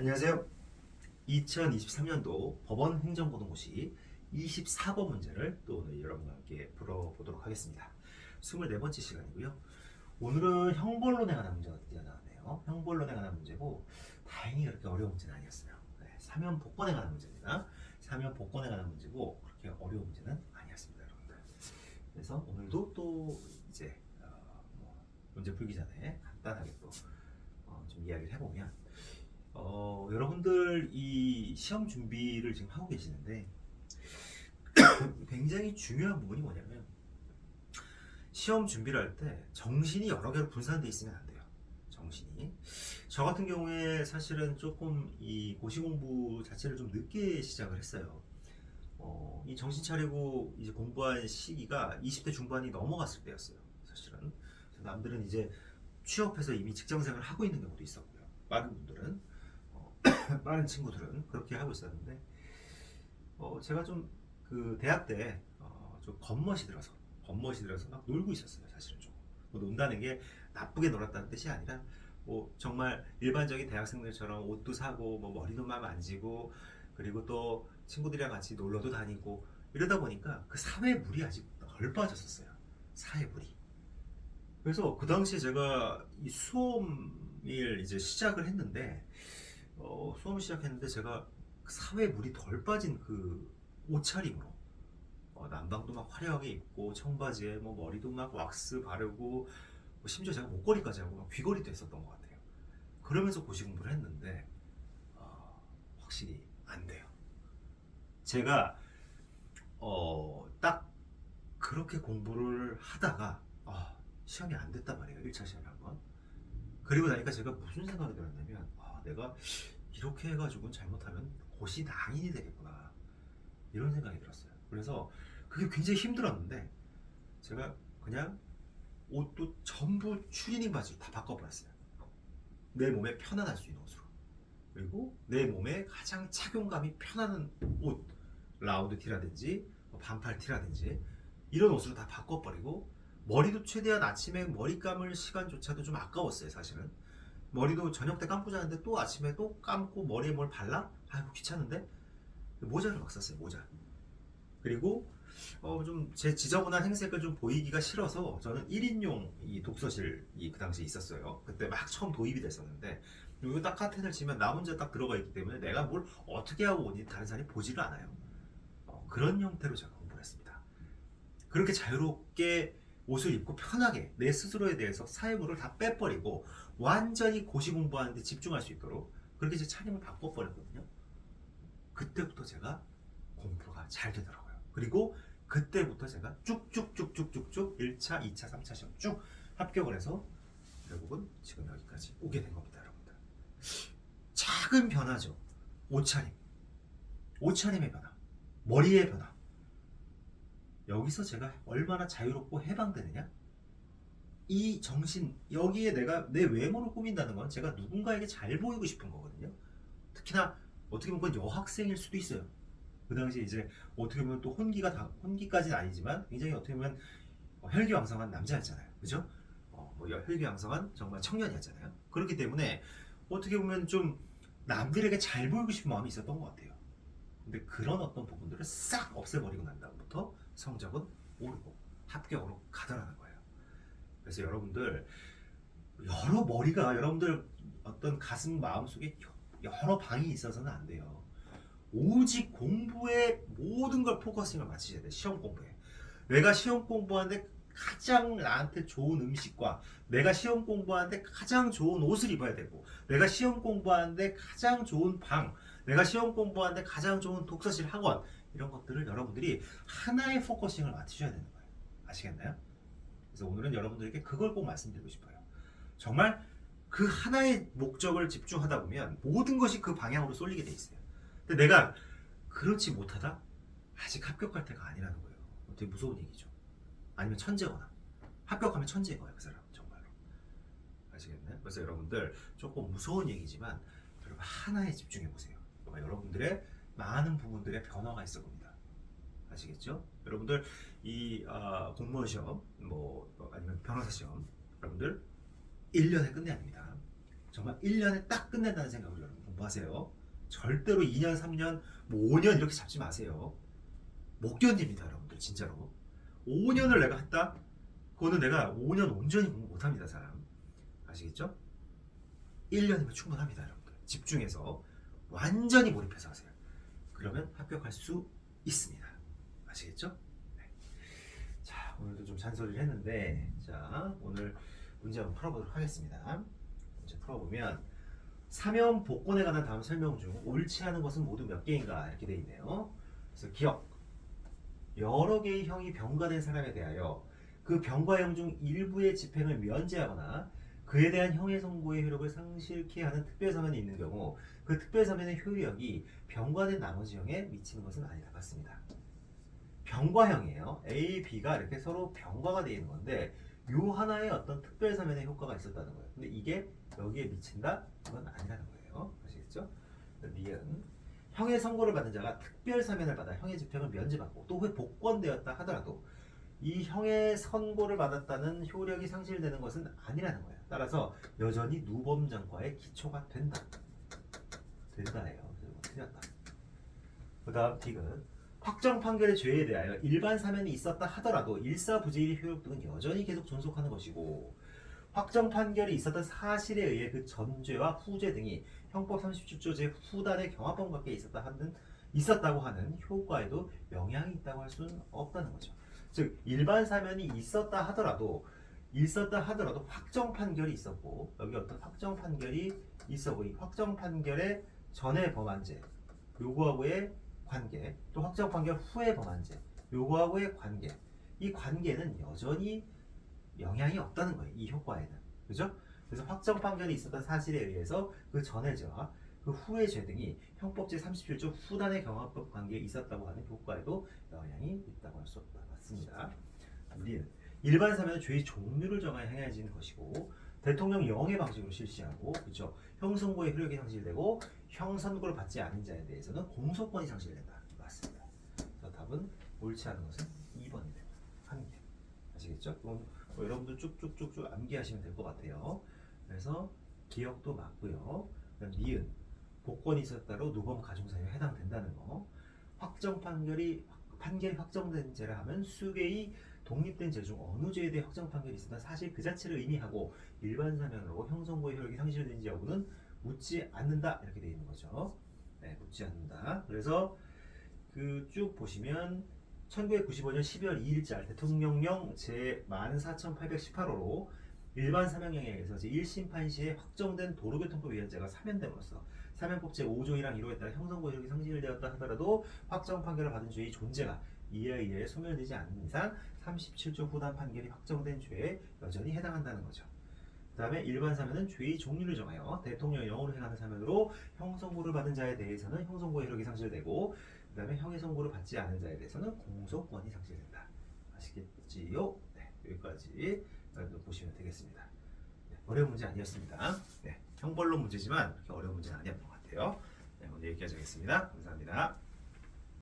안녕하세요. 2023년도 법원 행정고등고시 24번 문제를 또 오늘 여러분과 함께 풀어보도록 하겠습니다. 24번째 시간이고요. 오늘은 형벌론에 관한 문제가 드디어 나왔네요. 형벌론에 관한 문제고 다행히 그렇게 어려운 문제는 아니었어요. 네, 사면 복권에 관한 문제입니다. 사면 복권에 관한 문제고 그렇게 어려운 문제는 아니었습니다, 여러분들. 그래서 오늘도 또 이제 문제 풀기 전에 간단하게 또 좀 이야기를 해보면 여러분들 이 시험 준비를 지금 하고 계시는데 굉장히 중요한 부분이 뭐냐면 시험 준비를 할 때 정신이 여러 개로 분산돼 있으면 안 돼요. 정신이. 저 같은 경우에 사실은 조금 이 고시 공부 자체를 좀 늦게 시작을 했어요. 이 정신 차리고 이제 공부한 시기가 20대 중반이 넘어갔을 때였어요. 사실은. 남들은 이제 취업해서 이미 직장생활을 하고 있는 경우도 있었고요. 많은 분들은 많은 친구들은 그렇게 하고 있었는데 제가 좀 그 대학 때 좀 겉멋이 들어서 막 놀고 있었어요. 사실은 좀 논다는 게 나쁘게 놀았다는 뜻이 아니라 뭐 정말 일반적인 대학생들처럼 옷도 사고 뭐 머리도 막 만지고 그리고 또 친구들이랑 같이 놀러도 다니고 이러다 보니까 그 사회 물이 아직 덜 빠졌었어요. 사회 물이. 그래서 그 당시에 제가 이 수험을 이제 시작을 했는데 수험을 시작했는데 제가 그 사회 물이 덜 빠진 그 옷차림으로 남방도 막 화려하게 입고 청바지에 뭐 머리도 막 왁스 바르고 뭐 심지어 제가 목걸이까지 하고 막 귀걸이도 했었던 것 같아요. 그러면서 고시 공부를 했는데 확실히 안 돼요. 제가 딱 그렇게 공부를 하다가 시험이 안 됐단 말이에요. 1차 시험이 한번. 그리고 나니까 제가 무슨 생각이 들었냐면 내가 이렇게 해가지고는 잘못하면 고시 낭인이 되겠구나 이런 생각이 들었어요. 그래서 그게 굉장히 힘들었는데 제가 그냥 옷도 전부 추리닝 바지 다 바꿔버렸어요. 내 몸에 편안할 수 있는 옷으로. 그리고 내 몸에 가장 착용감이 편안한 옷, 라운드 티라든지 반팔 티라든지 이런 옷으로 다 바꿔버리고 머리도 최대한 아침에 머리 감을 시간조차도 좀 아까웠어요. 사실은 머리도 저녁 때 감고 자는데 또 아침에 또 감고 머리에 뭘 발라? 아이고 귀찮은데 모자를 막 썼어요. 모자. 그리고 좀 제 지저분한 행색을 좀 보이기가 싫어서 저는 1인용 이 독서실이 그 당시에 있었어요. 그때 막 처음 도입이 됐었는데 그리고 딱 카텐을 치면 나 혼자 딱 들어가 있기 때문에 내가 뭘 어떻게 하고 오니 다른 사람이 보지를 않아요. 그런 형태로 제가 공부를 했습니다. 그렇게 자유롭게 옷을 입고 편하게 내 스스로에 대해서 사회물을 다 빼버리고 완전히 고시 공부하는데 집중할 수 있도록 그렇게 제 차림을 바꿔버렸거든요. 그때부터 제가 공부가 잘 되더라고요. 그리고 그때부터 제가 쭉쭉쭉쭉쭉쭉 1차, 2차, 3차 시험 쭉 합격을 해서 결국은 지금 여기까지 오게 된 겁니다, 여러분들. 작은 변화죠. 옷차림, 옷차림의 변화, 머리의 변화. 여기서 제가 얼마나 자유롭고 해방되느냐? 이 정신, 여기에 내가 내 외모를 꾸민다는 건 제가 누군가에게 잘 보이고 싶은 거거든요. 특히나 어떻게 보면 그건 여학생일 수도 있어요. 그 당시에 이제 어떻게 보면 또 혼기까지는 아니지만 굉장히 어떻게 보면 혈기왕성한 남자였잖아요. 그죠? 혈기왕성한 정말 청년이었잖아요. 그렇기 때문에 어떻게 보면 좀 남들에게 잘 보이고 싶은 마음이 있었던 것 같아요. 근데 그런 어떤 부분들을 싹 없애버리고 난 다음부터 성적은 오르고 합격으로 가더라는 거예요. 그래서 여러분들 여러 머리가 여러분들 어떤 가슴 마음속에 여러 방이 있어서는 안 돼요. 오직 공부에 모든 걸 포커싱을 맞추셔야 돼요. 시험 공부에. 내가 시험 공부하는데 가장 나한테 좋은 음식과 내가 시험 공부하는데 가장 좋은 옷을 입어야 되고 내가 시험 공부하는데 가장 좋은 방 내가 시험 공부하는데 가장 좋은 독서실 학원 이런 것들을 여러분들이 하나의 포커싱을 맞추셔야 되는 거예요. 아시겠나요? 그래서 오늘은 여러분들에게 그걸 꼭 말씀드리고 싶어요. 정말 그 하나의 목적을 집중하다 보면 모든 것이 그 방향으로 쏠리게 돼 있어요. 근데 내가 그렇지 못하다? 아직 합격할 때가 아니라는 거예요. 되게 무서운 얘기죠. 아니면 천재거나 합격하면 천재인 거예요. 그 사람 정말로. 아시겠나요? 그래서 여러분들 조금 무서운 얘기지만 여러분 하나에 집중해 보세요. 여러분들의 많은 부분들의 변화가 있을 겁니다. 아시겠죠? 여러분들 이 공무원 시험 뭐 아니면 변호사 시험 여러분들 1년에 끝내야 됩니다. 정말 1년에 딱 끝낸다는 생각으로 여러분 공부하세요. 절대로 2년, 3년, 뭐 5년 이렇게 잡지 마세요. 못 견딥니다, 여러분들 진짜로. 5년을 내가 했다? 그거는 내가 5년 온전히 공부 못합니다, 사람. 아시겠죠? 1년이면 충분합니다, 여러분들. 집중해서 완전히 몰입해서 하세요. 그러면 합격할 수 있습니다. 아시겠죠? 네. 자, 오늘도 좀 잔소리를 했는데, 자, 오늘 문제 한번 풀어보도록 하겠습니다. 문제 풀어보면 사면 복권에 관한 다음 설명 중 옳지 않은 것은 모두 몇 개인가 이렇게 되어 있네요. 그래서 기억, 여러 개의 형이 병과된 사람에 대하여 그 병과형 중 일부의 집행을 면제하거나 그에 대한 형의 선고의 효력을 상실케 하는 특별사면이 있는 경우 그 특별사면의 효력이 병과된 나머지 형에 미치는 것은 아니다. 맞습니다. 병과형이에요. A, B가 이렇게 서로 병과가 되어 있는 건데 요 하나의 어떤 특별사면의 효과가 있었다는 거예요. 근데 이게 여기에 미친다? 그건 아니라는 거예요. 아시겠죠? 니은 형의 선고를 받은 자가 특별사면을 받아 형의 집행을 면제받고 또 복권되었다 하더라도 이 형의 선고를 받았다는 효력이 상실되는 것은 아니라는 거예요. 따라서 여전히 누범장과의 기초가 된다. 된다예요. 틀렸다. 그 다음 디귿 확정 판결의 죄에 대하여 일반 사면이 있었다 하더라도 일사부재일의 효력 등은 여전히 계속 존속하는 것이고 확정 판결이 있었던 사실에 의해 그 전죄와 후죄 등이 형법 37조 제 후단의 경합범 관계에 있었다고 하는 효과에도 영향이 있다고 할 수는 없다는 거죠. 즉 일반 사면이 있었다 하더라도 확정 판결이 있었고 여기 어떤 확정 판결이 있었고 이 확정 판결의 전에 범한 죄 요거하고의 관계 또 확정 판결 후에 범한 죄 요거하고의 관계 이 관계는 여전히 영향이 없다는 거예요. 이 효과에는. 그죠? 그래서 확정 판결이 있었던 사실에 의해서 그 전의 죄와 그 후의 죄 등이 형법 제37조 후단의 경합법 관계에 있었다고 하는 효과에도 영향이 있다고 할 수 없다. 맞습니다. 우리는 일반 사면은 죄의 종류를 정하여 행해지는 것이고 대통령 영의 방식으로 실시하고 그렇죠. 형 선고의 효력이 상실되고 형 선고를 받지 않은 자에 대해서는 공소권이 상실된다. 맞습니다. 그래서 답은 옳지 않은 것은 2번이 됩니다. 한 개. 아시겠죠? 그럼 여러분들 쭉쭉쭉쭉 암기하시면 될 것 같아요. 그래서 기억도 맞고요. 그다음 니은 복권이 있었다로 누범 가중사유에 해당된다는 거. 판결이 확정된 죄라 하면 수개의 독립된 죄 중 어느 죄에 대해 확정 판결이 있었다 사실 그 자체를 의미하고 일반 사면으로 형 선고의 효력이 상실된지 여부는 묻지 않는다 이렇게 되어 있는 거죠. 네, 묻지 않는다. 그래서 그 쭉 보시면 1995년 12월 2일자 대통령령 제14818호로 일반 사면령에 의해서 제1심판 시에 확정된 도로교통법 위반죄가 사면됨으로써 사면법 제5조 1항 1호에 따라 형선고 효력이 상실되었다 하더라도 확정 판결을 받은 죄의 존재가 이에 의해 소멸되지 않는 이상 37조 후단 판결이 확정된 죄에 여전히 해당한다는 거죠. 그 다음에 일반 사면은 죄의 종류를 정하여 대통령의 영으로 행하는 사면으로 형선고를 받은 자에 대해서는 형선고 효력이 상실되고 그 다음에 형의 선고를 받지 않은 자에 대해서는 공소권이 상실된다. 아시겠지요? 네, 여기까지 보시면 되겠습니다. 네, 어려운 문제 아니었습니다. 네, 형벌론 문제지만 그렇게 어려운 문제는 아니었던 것 같아요. 네, 오늘 여기까지 하겠습니다. 감사합니다.